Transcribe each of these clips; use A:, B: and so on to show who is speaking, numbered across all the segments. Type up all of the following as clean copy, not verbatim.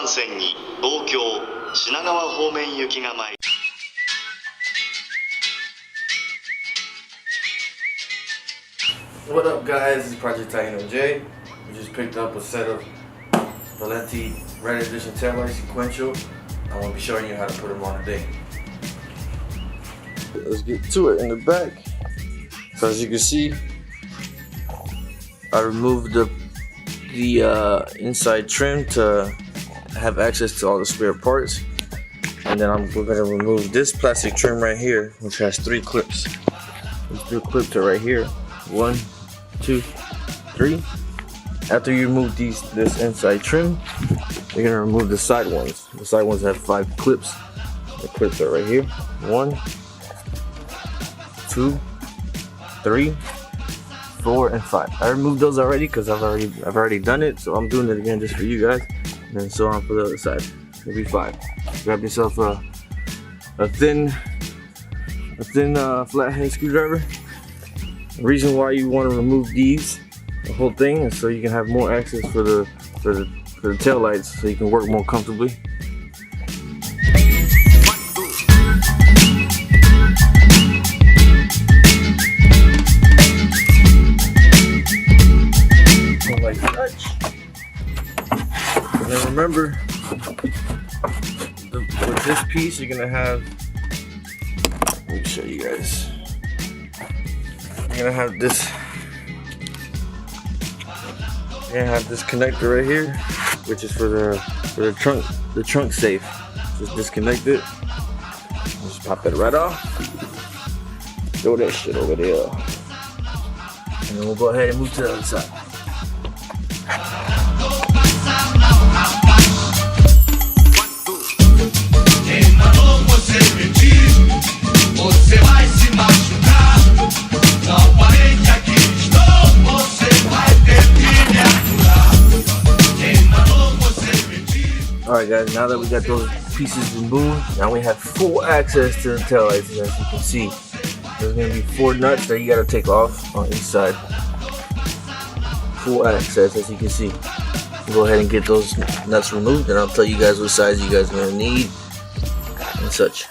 A: 幹線に東京品川方面行きが参り。
B: What up, guys? This is Project Tail J. We just picked up a set of Valenti Red Edition tail lights, Sequential. I'm going to be showing you how to put them on today. Let's get to it in the back. So as you can see, I removed the inside trim to have access to all the spare parts, and then we're going to remove this plastic trim right here, which has 3 clips. These 3 clips are right here. 1, 2, 3. After you remove this inside trim, you're going to remove the side ones. The side ones have 5 clips. The clips are right here. 1, 2, 3, 4, and 5. I removed those already because I've already done it, so I'm doing it again just for you guys, and then so on for the other side. It'll be 5. Grab yourself a thin flathead screwdriver. The reason why you want to remove the whole thing is so you can have more access for the tail lights, so you can work more comfortably. Like such. And then remember, with this piece, you're gonna have. Let me show you guys. You're gonna have this. You're gonna have this connector right here, which is for the trunk safe. Just disconnect it. Just pop it right off. Throw that shit over there, and then we'll go ahead and move to the other side. Alright guys, now that we got those pieces removed, now we have full access to the tail lights. As you can see, there's going to be 4 nuts that you got to take off on each side. Full access, as you can see. Go ahead and get those nuts removed, and I'll tell you guys what size you guys are going to need and such.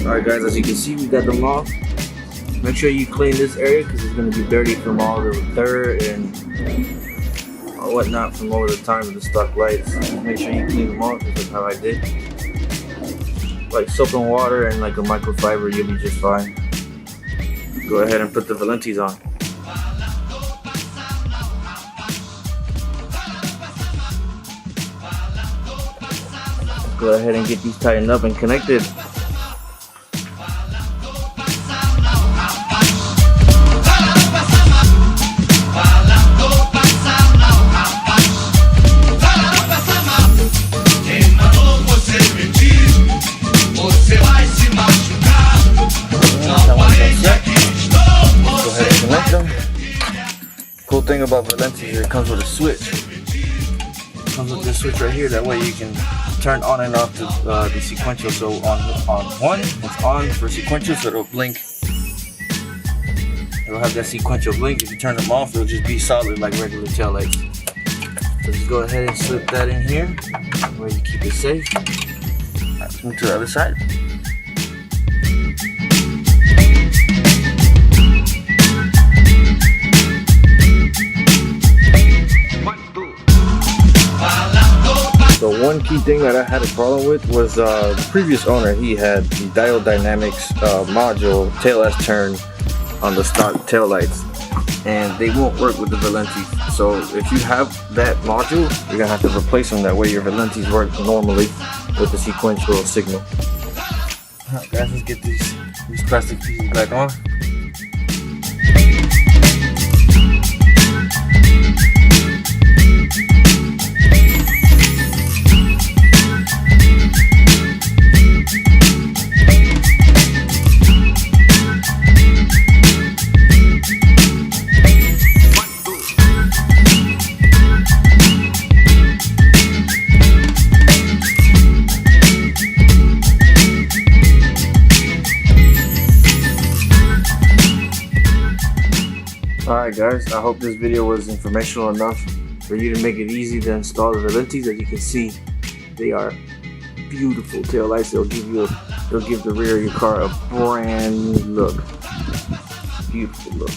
B: Alright guys, as you can see, we got them off. Make sure you clean this area because it's going to be dirty from all the dirt and whatnot from over the time of the stock lights. Make sure you clean them off, just like how I did. Like soap and water and like a microfiber, you'll be just fine. Go ahead and put the Valentis on. Go ahead and get these tightened up and connected. Cool thing about Valenti is it comes with a switch. It comes with this switch right here. That way you can turn on and off the sequential. So on one, it's on for sequential, so it'll blink. It'll have that sequential blink. If you turn them off, it'll just be solid like regular tail lights. So just go ahead and slip that in here, where you keep it safe. Let's move to the other side. So one key thing that I had a problem with was the previous owner. He had the Dial Dynamics module tail S turn on the stock tail lights, and they won't work with the Valentis. So if you have that module, you're gonna have to replace them. That way your Valentis work normally with the sequential signal. Alright guys, let's get these plastic pieces back on. Alright guys, I hope this video was informational enough for you to make it easy to install the Valentis. As you can see, they are beautiful tail lights. They'll give the rear of your car a brand new look. Beautiful look.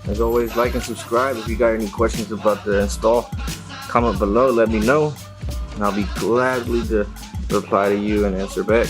B: As always, like and subscribe. If you got any questions about the install, comment below, let me know, and I'll be gladly to reply to you and answer back.